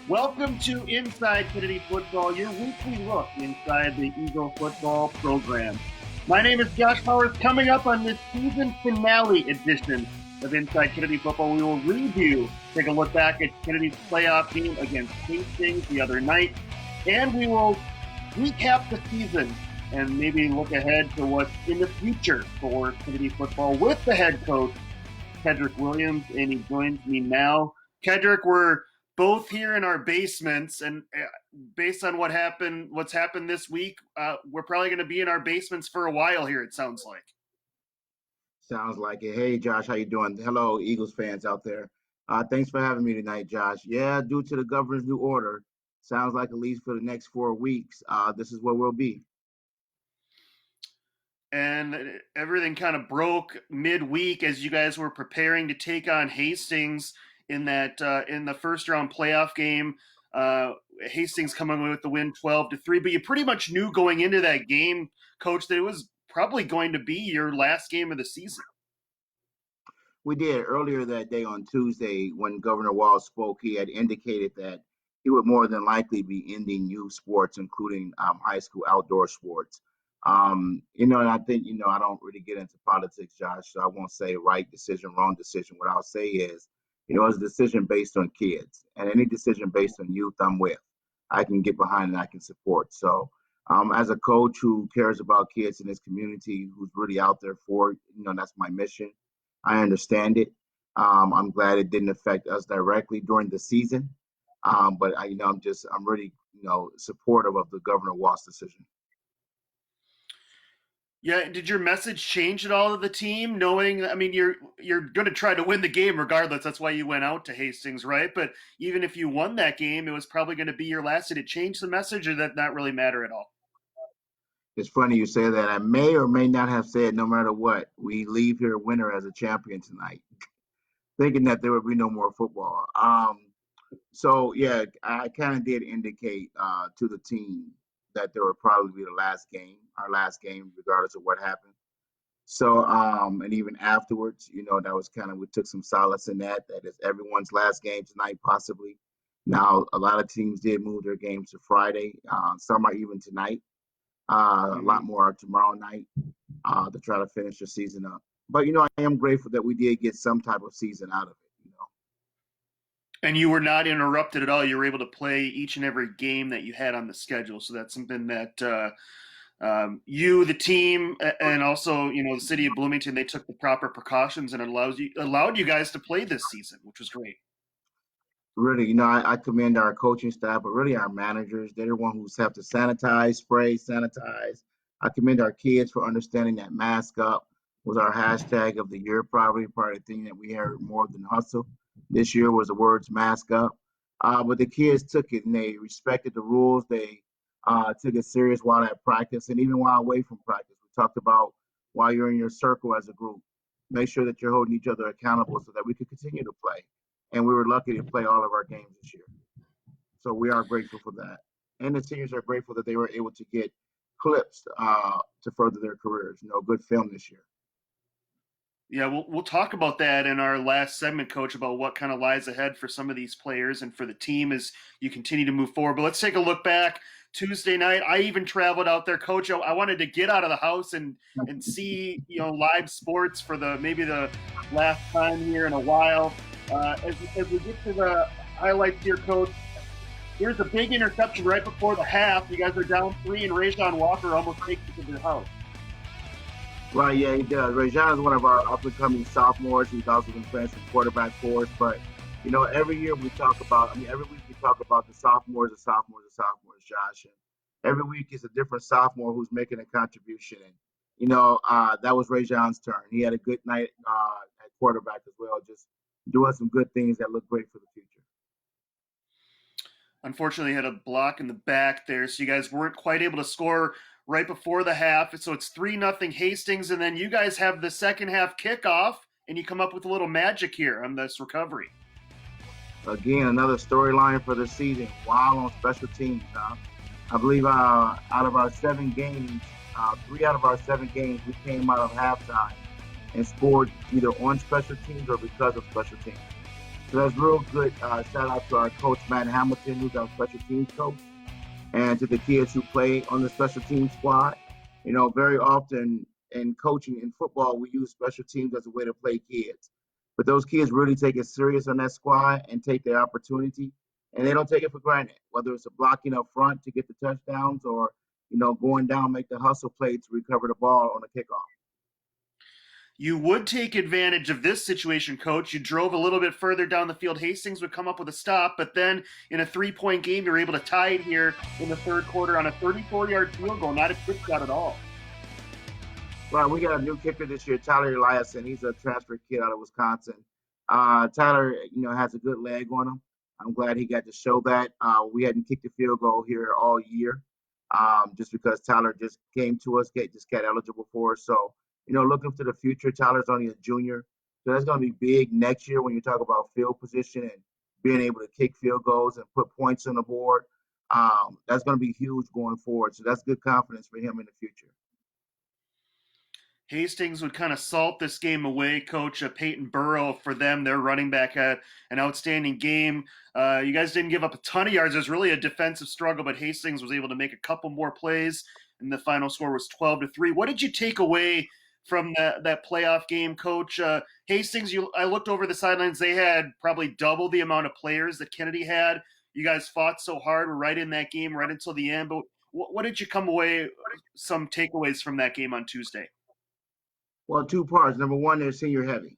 Welcome to Inside Kennedy Football, your weekly look inside the Eagle football program. My name is Josh Powers. Coming up on this season finale edition of Inside Kennedy Football, we will review, take a look back at Kennedy's playoff game against Hastings the other night, and we will recap the season and maybe look ahead to what's in the future for Kennedy football with the head coach, Kedrick Williams, and he joins me now. Kedrick, we're both here in our basements, and based on what's happened this week, we're probably going to be in our basements for a while here, it sounds like. Sounds like it. Hey, Josh, how you doing? Hello, Eagles fans out there. Thanks for having me tonight, Josh. Yeah, due to the governor's new order, sounds like at least for the next 4 weeks, this is where we'll be. And everything kind of broke midweek as you guys were preparing to take on Hastings in the first round playoff game. Hastings coming away with the win 12-3, but you pretty much knew going into that game, Coach, that it was probably going to be your last game of the season. We did earlier that day on Tuesday when Governor Walz spoke. He had indicated that he would more than likely be ending youth sports, including high school outdoor sports. And I think, I don't really get into politics, Josh, so I won't say right decision, wrong decision. What I'll say is, it's a decision based on kids, and any decision based on youth, I'm with. I can get behind and I can support. So as a coach who cares about kids in this community, who's really out there for it, that's my mission. I understand it. I'm glad it didn't affect us directly during the season. But I'm really, supportive of the Governor Walz decision. Yeah, did your message change at all to the team, knowing, you're going to try to win the game regardless. That's why you went out to Hastings, right? But even if you won that game, it was probably going to be your last. Did it change the message, or did that not really matter at all? It's funny you say that. I may or may not have said, no matter what, we leave here winner as a champion tonight, thinking that there would be no more football. So, yeah, I kind of did indicate to the team that there would probably be our last game, regardless of what happened. So, and even afterwards, that was we took some solace in that is everyone's last game tonight, possibly. Now, a lot of teams did move their games to Friday. Some are even tonight. A lot more are tomorrow night to try to finish the season up. But, I am grateful that we did get some type of season out of it. And you were not interrupted at all. You were able to play each and every game that you had on the schedule. So that's something that you, the team, and also the city of Bloomington, they took the proper precautions and allowed you guys to play this season, which was great. Really, I commend our coaching staff, but really our managers. They're the one who's have to spray, sanitize. I commend our kids for understanding that mask up was our hashtag of the year, probably part of the thing that we heard more than hustle. This year was the words mask up. But the kids took it and they respected the rules. They took it serious while at practice and even while away from practice. We talked about while you're in your circle as a group, make sure that you're holding each other accountable so that we could continue to play. And we were lucky to play all of our games this year. So we are grateful for that. And the seniors are grateful that they were able to get clips to further their careers. Good film this year. Yeah, we'll talk about that in our last segment, Coach, about what kind of lies ahead for some of these players and for the team as you continue to move forward. But let's take a look back. Tuesday night, I even traveled out there, Coach. I wanted to get out of the house and see live sports for maybe the last time here in a while. As we get to the highlights here, Coach, here's a big interception right before the half. You guys are down 3, and Rajon Walker almost takes it to the house. Right, yeah, he does. Rajon is one of our up-and-coming sophomores. He's also been playing some quarterback for us. But, every year we talk about, every week we talk about the sophomores, Josh. And every week is a different sophomore who's making a contribution. And, that was Rajon's turn. He had a good night at quarterback as well, just doing some good things that look great for the future. Unfortunately, he had a block in the back there, so you guys weren't quite able to score right before the half. So it's 3-0 Hastings, and then you guys have the second half kickoff, and you come up with a little magic here on this recovery. Again, another storyline for the season. Wow, on special teams. I believe out of our 7 games, 3 out of our 7 games, we came out of halftime and scored either on special teams or because of special teams. So that's real good. Shout out to our coach, Matt Hamilton, who's our special teams coach, and to the kids who play on the special team squad. Very often in coaching in football, we use special teams as a way to play kids. But those kids really take it serious on that squad and take their opportunity, and they don't take it for granted, whether it's a blocking up front to get the touchdowns or, going down, make the hustle play to recover the ball on a kickoff. You would take advantage of this situation, Coach. You drove a little bit further down the field. Hastings would come up with a stop, but then in a 3-point game, you're able to tie it here in the third quarter on a 34-yard field goal, not a trick shot at all. Right, we got a new kicker this year, Tyler Eliason. He's a transfer kid out of Wisconsin. Tyler, has a good leg on him. I'm glad he got to show that. We hadn't kicked a field goal here all year, just because Tyler just came to us, just got eligible for us. So, looking to the future, Tyler's only a junior. So that's going to be big next year when you talk about field position and being able to kick field goals and put points on the board. That's going to be huge going forward. So that's good confidence for him in the future. Hastings would kind of salt this game away, Coach. Peyton Burrow, for them, their running back, had an outstanding game. You guys didn't give up a ton of yards. It was really a defensive struggle, but Hastings was able to make a couple more plays, and the final score was 12-3. What did you take away from that playoff game, Coach? Hastings, I looked over the sidelines. They had probably double the amount of players that Kennedy had. You guys fought so hard right in that game, right until the end. But what did you come away, some takeaways from that game on Tuesday? Well, two parts. Number one, they're senior heavy.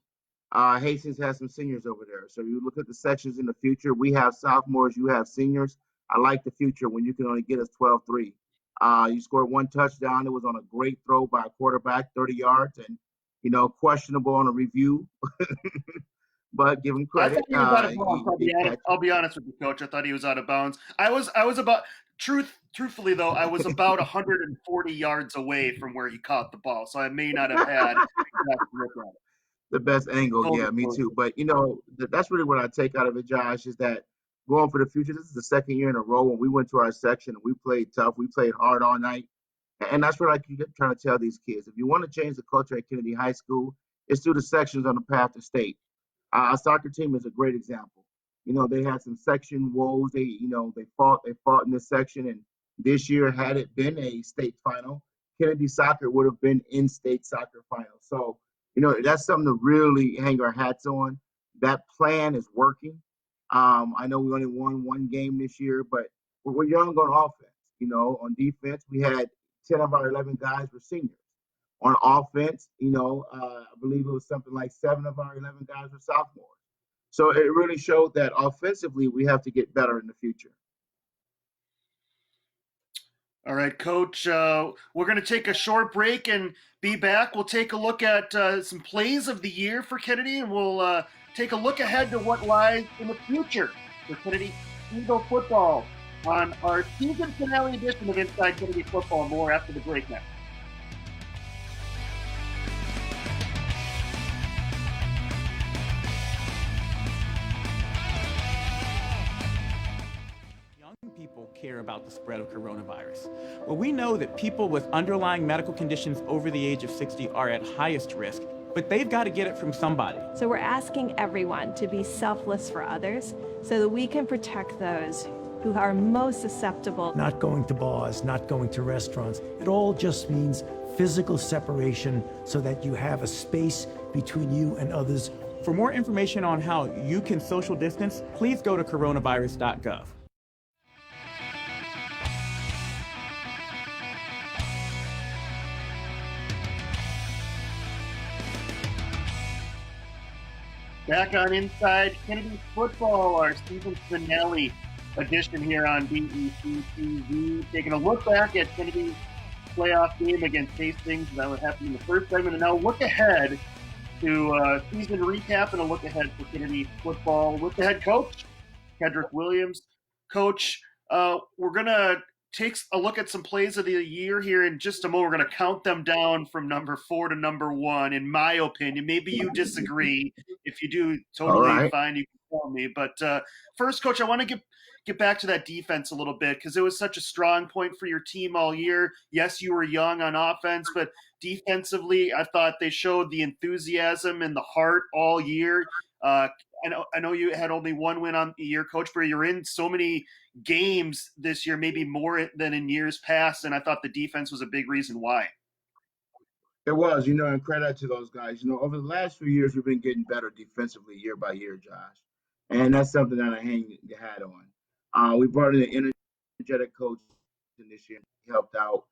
Hastings has some seniors over there. So you look at the sections in the future, we have sophomores, you have seniors. I like the future when you can only get us 12-3. You scored one touchdown. It was on a great throw by a quarterback, 30 yards, and, questionable on a review. But give him credit. I thought he was out of bounds. I'll be honest with you, Coach. I thought he was out of bounds. I was about truthfully though, I was about 140 yards away from where he caught the ball, so I may not have had the best angle. Yeah, me too. But that's really what I take out of it, Josh, is that going for the future. This is the second year in a row when we went to our section and we played tough. We played hard all night, and that's what I keep trying to tell these kids. If you want to change the culture at Kennedy High School, it's through the sections on the path to state. Our soccer team is a great example. They had some section woes. They fought in this section. And this year, had it been a state final, Kennedy soccer would have been in state soccer final. So, that's something to really hang our hats on. That plan is working. I know we only won one game this year, but we're young on offense. On defense, we had 10 of our 11 guys were seniors. On offense, I believe it was something like 7 of our 11 guys were sophomores. So it really showed that offensively we have to get better in the future. All right, Coach, we're going to take a short break and be back. We'll take a look at some plays of the year for Kennedy, and we'll take a look ahead to what lies in the future for Kennedy Eagle football on our season finale edition of Inside Kennedy Football. More after the break now. Care about the spread of coronavirus. Well, we know that people with underlying medical conditions over the age of 60 are at highest risk, but they've got to get it from somebody. So we're asking everyone to be selfless for others so that we can protect those who are most susceptible. Not going to bars, not going to restaurants. It all just means physical separation so that you have a space between you and others. For more information on how you can social distance, please go to coronavirus.gov. Back on Inside Kennedy Football, our season finale edition here on BEC-TV. Taking a look back at Kennedy's playoff game against Hastings. That would happen in the first segment. And now look ahead to season recap and a look ahead for Kennedy football with the head coach, Kedrick Williams. Coach, we're going to take a look at some plays of the year here in just a moment. We're going to count them down from number 4 to number 1, in my opinion. Maybe you disagree. If you do, totally fine. You can tell me. But first, Coach, I want to get back to that defense a little bit because it was such a strong point for your team all year. Yes, you were young on offense, but defensively, I thought they showed the enthusiasm and the heart all year. I know you had only one win on the year, Coach, but you're in so many games this year, maybe more than in years past, and I thought the defense was a big reason why. It was, and credit to those guys. Over the last few years, we've been getting better defensively year by year, Josh. And that's something that I hang the hat on. We brought in an energetic coach this year. He helped out.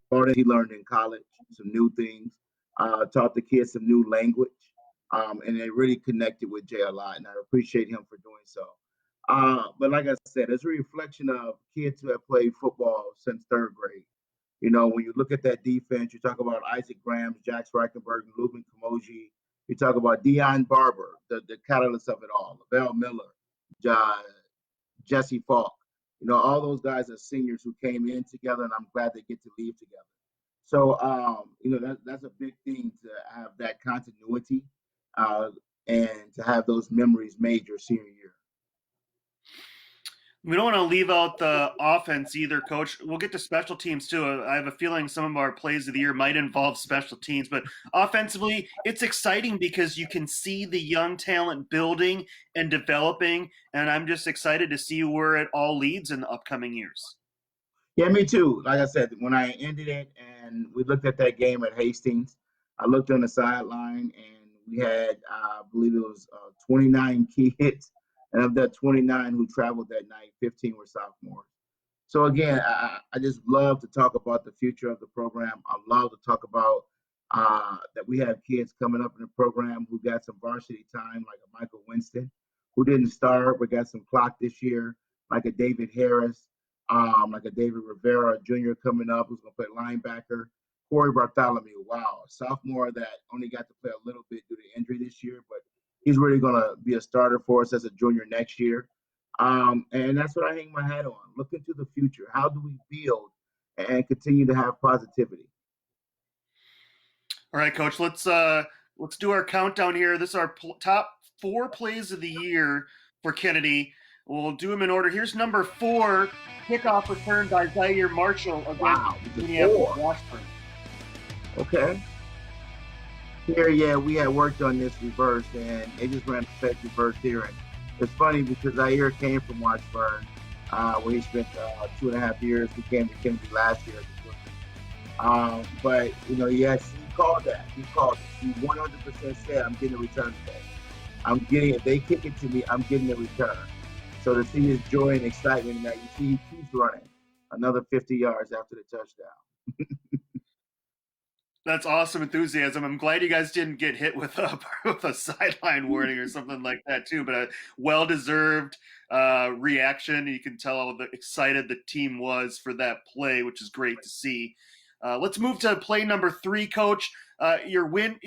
Brought in, he learned in college some new things, taught the kids some new language. And they really connected with Jay a lot. And I appreciate him for doing so. But like I said, it's a reflection of kids who have played football since third grade. When you look at that defense, you talk about Isaac Graham, Jax Reichenberg, and Ruben Kamoji. You talk about Deion Barber, the catalyst of it all, Lavelle Miller, Jesse Falk. All those guys are seniors who came in together, and I'm glad they get to leave together. So, that's a big thing to have that continuity and to have those memories made your senior year. We don't want to leave out the offense either, Coach. We'll get to special teams too. I have a feeling some of our plays of the year might involve special teams, but offensively, it's exciting because you can see the young talent building and developing, and I'm just excited to see where it all leads in the upcoming years. Yeah, me too. Like I said, when I ended it and we looked at that game at Hastings, I looked on the sideline and we had, I believe it was 29 kids. And of that 29 who traveled that night, 15 were sophomores. So again, I just love to talk about the future of the program. I love to talk about that we have kids coming up in the program who got some varsity time, like a Michael Winston, who didn't start but got some clock this year, like a David Harris, like a David Rivera Jr. coming up who's going to play linebacker. Corey Bartholomew, wow, sophomore that only got to play a little bit due to injury this year, but he's really going to be a starter for us as a junior next year. And that's what I hang my hat on. Look into the future. How do we build and continue to have positivity? All right, Coach, let's do our countdown here. This is our top 4 plays of the year for Kennedy. We'll do them in order. Here's number 4, kickoff return by Zaire Marshall against Minneapolis Washburn. Okay. Here, yeah, we had worked on this reverse, and it just ran a fake reverse here. And it's funny because Zaire came from Washburn, where he spent 2.5 years. He came to Kennedy last year. But, yes, he called that. He called it. He 100% said, I'm getting a return today. I'm getting it. They kick it to me. I'm getting a return. So to see his joy and excitement in that, you see he keeps running another 50 yards after the touchdown. That's awesome enthusiasm. I'm glad you guys didn't get hit with a sideline warning or something like that too, but a well-deserved reaction. You can tell how excited the team was for that play, which is great to see. Let's move to play number 3, Coach. Your win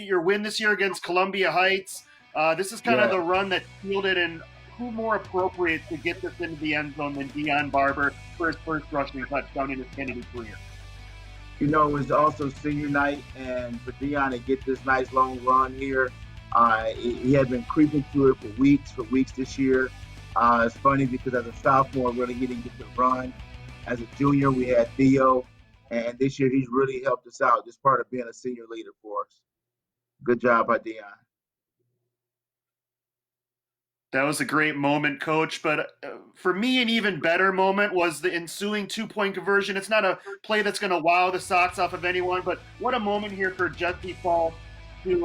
this year against Columbia Heights. This is kind of the run that sealed it, and who more appropriate to get this into the end zone than Deion Barber for his first rushing touchdown in his Kennedy career? It was also senior night, and for Deion to get this nice long run here, he had been creeping through it for weeks this year. It's funny because as a sophomore, really he didn't get to run. As a junior, we had Theo, and this year he's really helped us out, just part of being a senior leader for us. Good job by Deion. That was a great moment, Coach. But for me, an even better moment was the ensuing 2-point conversion. It's not a play that's going to wow the socks off of anyone, but what a moment here for Jesse Falk to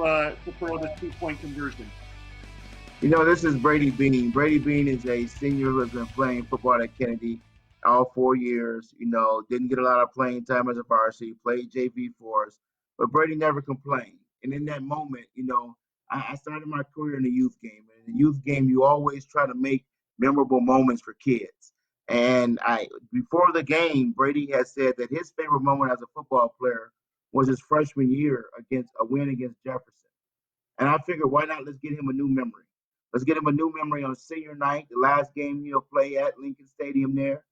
throw the 2-point conversion. This is Brady Bean. Brady Bean is a senior who has been playing football at Kennedy all 4 years. Didn't get a lot of playing time as a varsity, played JV for us, but Brady never complained. And in that moment, I started my career in the youth game. And in the youth game, you always try to make memorable moments for kids. And before the game, Brady has said that his favorite moment as a football player was his freshman year against a win against Jefferson. And I figured, why not? Let's get him a new memory. Let's get him a new memory on senior night, the last game he'll play at Lincoln Stadium there.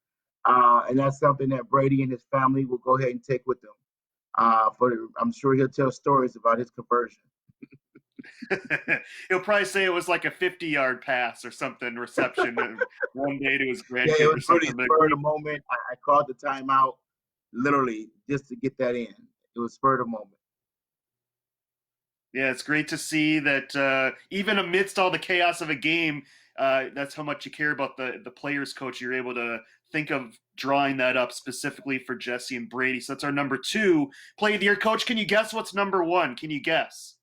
And that's something that Brady and his family will go ahead and take with them. I'm sure he'll tell stories about his conversion. He'll probably say it was like a 50-yard pass or something, reception one day to his Yeah, it grandkids or was really something. But spur of the moment. I called the timeout literally just to get that in. It was spur of the moment. yeah, it's great to see that even amidst all the chaos of a game, that's how much you care about the players, coach. You're able to think of drawing that up specifically for Jesse and Brady. So that's our number 2 play of the year, coach. Can you guess what's number 1? Can you guess?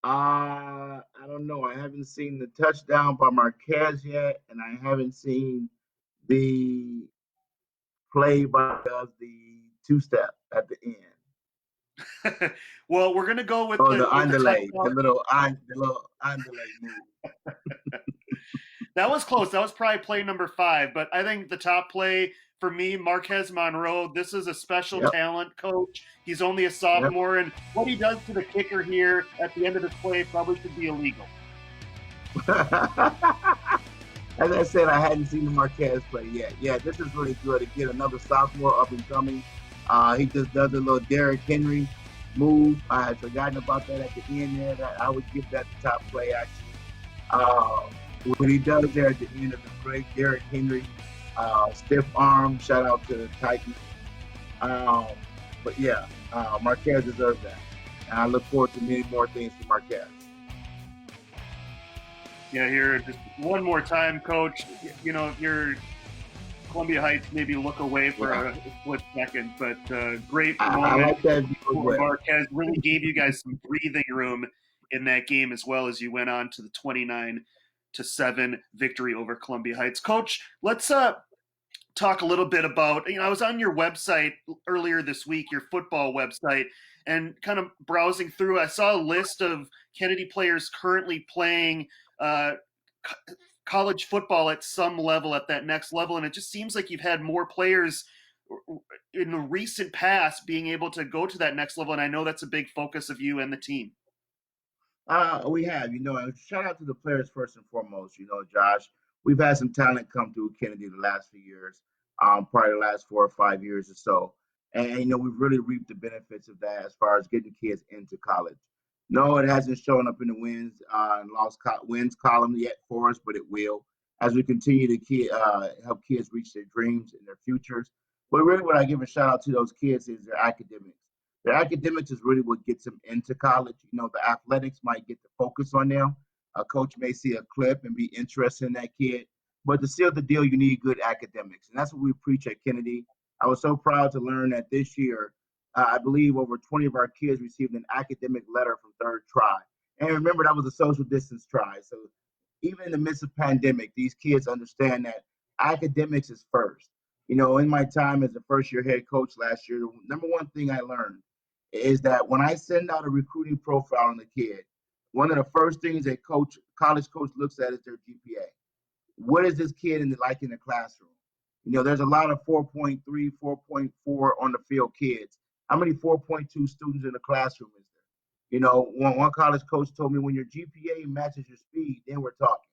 I don't know. I haven't seen the touchdown by Marquez yet, and I haven't seen the play by the two-step at the end. Well, we're gonna go with Oh, the the underlay, touchdown. the little underlay move. That was close. That was probably play number 5. But I think the top play for me, Marquez Monroe. This is a special Yep. talent, coach. He's only a Yep. sophomore, and what he does to the kicker here at the end of this play probably should be illegal. As I said, I hadn't seen the Marquez play yet. Yeah, this is really good to get another sophomore up and coming. He just does a little Derrick Henry move. I had forgotten about that at the end there. That I would give that the top play actually. What he does there at the end of the great Derrick Henry, stiff arm. Shout out to the Titans. But yeah, Marquez deserves that, and I look forward to many more things from Marquez. Yeah, here just one more time, coach. You know, if you're Columbia Heights, maybe look away for a split second, but great moment. I like that view as well. Marquez really gave you guys some breathing room in that game, as well as you went on to the 29-7 victory over Columbia Heights. Coach, let's talk a little bit about, I was on your website earlier this week, your football website, and kind of browsing through, I saw a list of Kennedy players currently playing college football at some level, at that next level, and it just seems like you've had more players in the recent past being able to go to that next level, and I know that's a big focus of you and the team. We have, shout out to the players first and foremost. Josh, we've had some talent come through Kennedy the last few years, probably the last 4 or 5 years or so. And, we've really reaped the benefits of that as far as getting kids into college. No, it hasn't shown up in the wins and wins column yet for us, but it will as we continue to help kids reach their dreams and their futures. But really what I give a shout out to those kids is their academics. Their academics is really what gets them into college. The athletics might get the focus on them. A coach may see a clip and be interested in that kid, but to seal the deal, you need good academics. And that's what we preach at Kennedy. I was so proud to learn that this year, I believe over 20 of our kids received an academic letter from third try. And remember, that was a social distance try. So even in the midst of pandemic, these kids understand that academics is first. In my time as a first-year head coach last year, the number one thing I learned is that when I send out a recruiting profile on the kid, one of the first things a college coach looks at is their GPA. What is this kid like in the classroom? There's a lot of 4.3, 4.4 on the field kids. How many 4.2 students in the classroom is there? One college coach told me when your GPA matches your speed, then we're talking.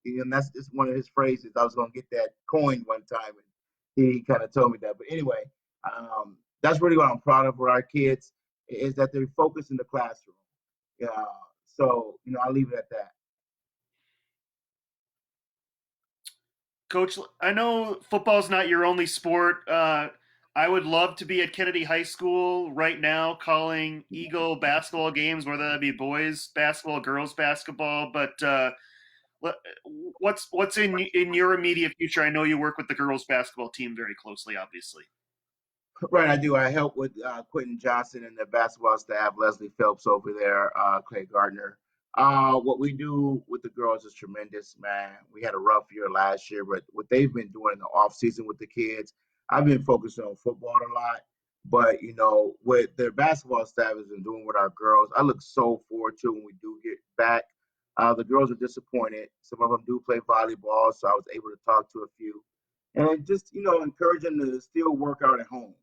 And that's just one of his phrases. I was going to get that coined one time, and he kind of told me that. But anyway, that's really what I'm proud of with our kids is that they're focused in the classroom. So I'll leave it at that. Coach, I know football's not your only sport. I would love to be at Kennedy High School right now calling Eagle basketball games, whether that be boys basketball, girls basketball. But what's in your immediate future? I know you work with the girls basketball team very closely, obviously. Right, I do. I help with Quentin Johnson and the basketball staff, Leslie Phelps over there, Clay Gardner. What we do with the girls is tremendous, man. We had a rough year last year, but what they've been doing in the off season with the kids, I've been focused on football a lot. But, what their basketball staff has been doing with our girls, I look so forward to when we do get back. The girls are disappointed. Some of them do play volleyball, so I was able to talk to a few. And just, encourage them to still work out at home.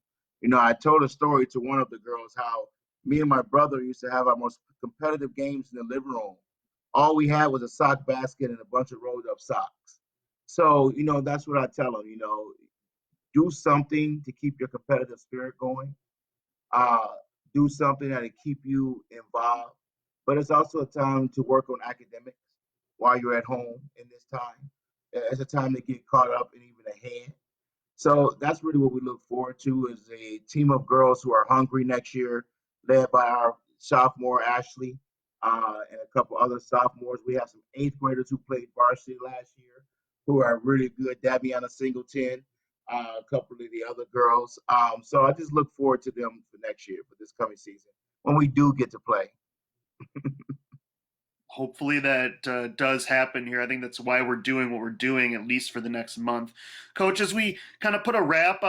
I told a story to one of the girls how me and my brother used to have our most competitive games in the living room. All we had was a sock basket and a bunch of rolled up socks. So, that's what I tell them, do something to keep your competitive spirit going. do something that'll keep you involved. But it's also a time to work on academics while you're at home in this time. It's a time to get caught up and even ahead. So that's really what we look forward to is a team of girls who are hungry next year, led by our sophomore Ashley and a couple other sophomores. We have some eighth graders who played varsity last year who are really good. Daviana Singleton, a couple of the other girls. So I just look forward to them for next year, for this coming season, when we do get to play. Hopefully that does happen here. I think that's why we're doing what we're doing, at least for the next month. Coach, as we kind of put a wrap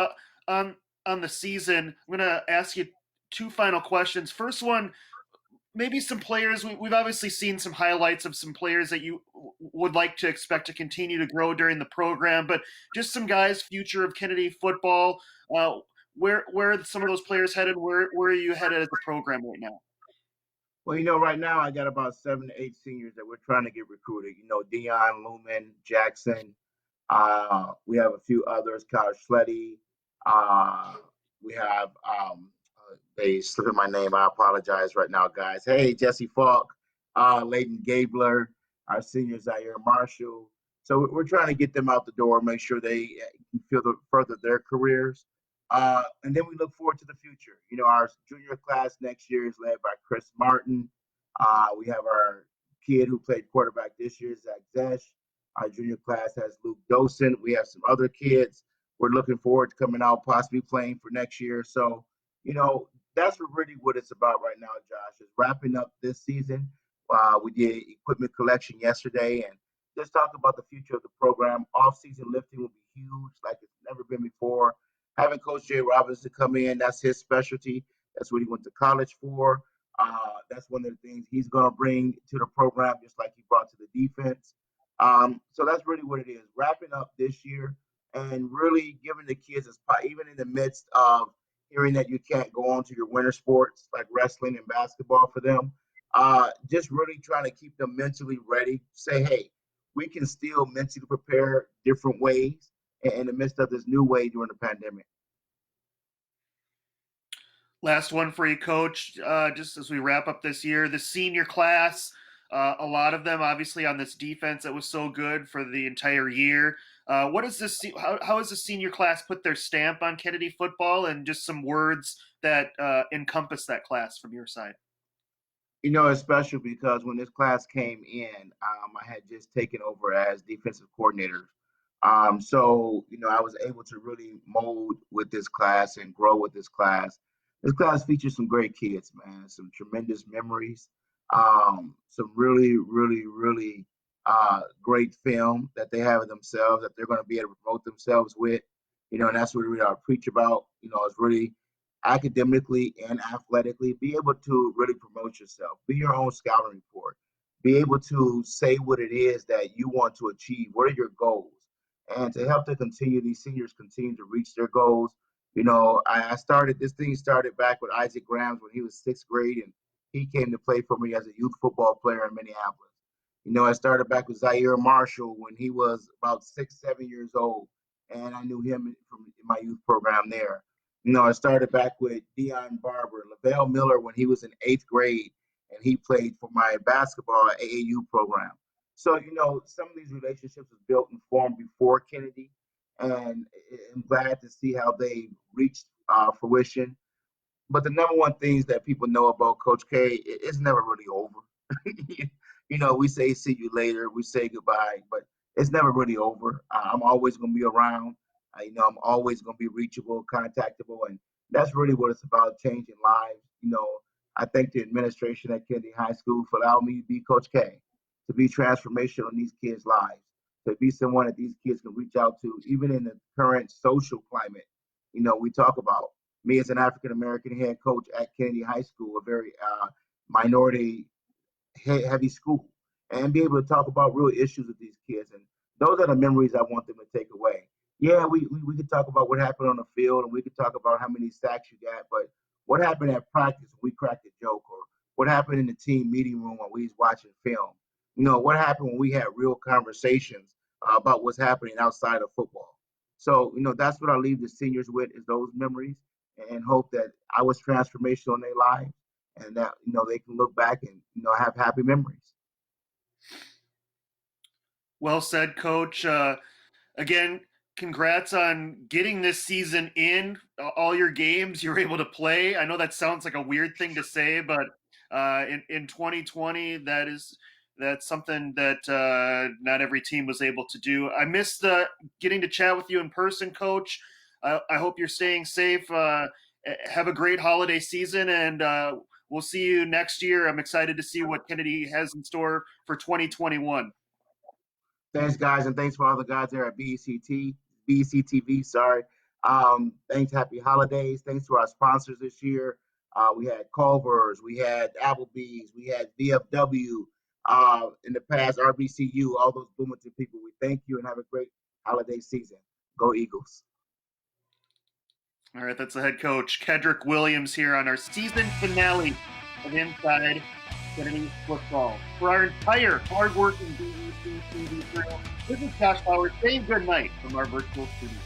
on on the season, I'm going to ask you two final questions. First one, maybe some players. We've obviously seen some highlights of some players that you would like to expect to continue to grow during the program, but just some guys, future of Kennedy football. Where are some of those players headed? Where are you headed as a program right now? Well, right now I got about 7 to 8 seniors that we're trying to get recruited. Dion, Lumen, Jackson. We have a few others, Kyle Schletty. Uh, we have, they slipping my name. I apologize right now, guys. Hey, Jesse Falk, Leighton Gabler, our senior Zaire Marshall. So we're trying to get them out the door, make sure they can further their careers. And then we look forward to the future. Our junior class next year is led by Chris Martin. We have our kid who played quarterback this year, Zach Zesh. Our junior class has Luke Docent. We have some other kids. We're looking forward to coming out, possibly playing for next year. So, that's really what it's about right now, Josh, is wrapping up this season. We did equipment collection yesterday and just talk about the future of the program. Off-season lifting will be huge, like it's never been before. Having Coach Jay Robinson come in, that's his specialty. That's what he went to college for. That's one of the things he's going to bring to the program, just like he brought to the defense. So that's really what it is. Wrapping up this year and really giving the kids, even in the midst of hearing that you can't go on to your winter sports like wrestling and basketball for them, just really trying to keep them mentally ready. Say, hey, we can still mentally prepare different ways in the midst of this new way during the pandemic. Last one for you, Coach. Just as we wrap up this year, the senior class, a lot of them obviously on this defense that was so good for the entire year. What is this? How has the senior class put their stamp on Kennedy football, and just some words that encompass that class from your side? It's special because when this class came in, I had just taken over as defensive coordinator. So, I was able to really mold with this class and grow with this class. This class features some great kids, man, some tremendous memories, some really, really, really great film that they have of themselves that they're going to be able to promote themselves with, and that's what we really preach about, is really academically and athletically, be able to really promote yourself, be your own scouting report, be able to say what it is that you want to achieve. What are your goals? And to help these seniors continue to reach their goals. This thing started back with Isaac Grams when he was 6th grade, and he came to play for me as a youth football player in Minneapolis. I started back with Zaire Marshall when he was about 6, 7 years old, and I knew him from my youth program there. I started back with Dion Barber, Lavelle Miller when he was in 8th grade, and he played for my basketball AAU program. So, some of these relationships was built and formed before Kennedy, and I'm glad to see how they reached fruition. But the number one things that people know about Coach K, it's never really over. We say see you later, we say goodbye, but it's never really over. I'm always going to be around. I'm always going to be reachable, contactable, and that's really what it's about, changing lives. I thank the administration at Kennedy High School for allowing me to be Coach K, to be transformational in these kids' lives, to be someone that these kids can reach out to, even in the current social climate. We talk about me as an African American head coach at Kennedy High School, a very minority heavy school, and be able to talk about real issues with these kids. And those are the memories I want them to take away. Yeah, we could talk about what happened on the field, and we could talk about how many sacks you got, but what happened at practice when we cracked a joke, or what happened in the team meeting room when we was watching film? What happened when we had real conversations about what's happening outside of football? So, that's what I leave the seniors with, is those memories, and hope that I was transformational in their lives, and that they can look back and have happy memories. Well said, Coach. Again, congrats on getting this season in. All your games you were able to play. I know that sounds like a weird thing to say, but in 2020, that's something that not every team was able to do. I missed getting to chat with you in person, Coach. I hope you're staying safe. Have a great holiday season, and we'll see you next year. I'm excited to see what Kennedy has in store for 2021. Thanks, guys, and thanks for all the guys there at BEC-TV. Sorry. Thanks. Happy holidays. Thanks to our sponsors this year. We had Culver's, we had Applebee's, we had VFW. In the past, RBCU. All those Bloomington people. We thank you and have a great holiday season. Go Eagles! All right, that's the head coach, Kedrick Williams, here on our season finale of Inside Kennedy Football. For our entire hardworking BEC-TV crew, this is Josh Howard saying good night from our virtual studio.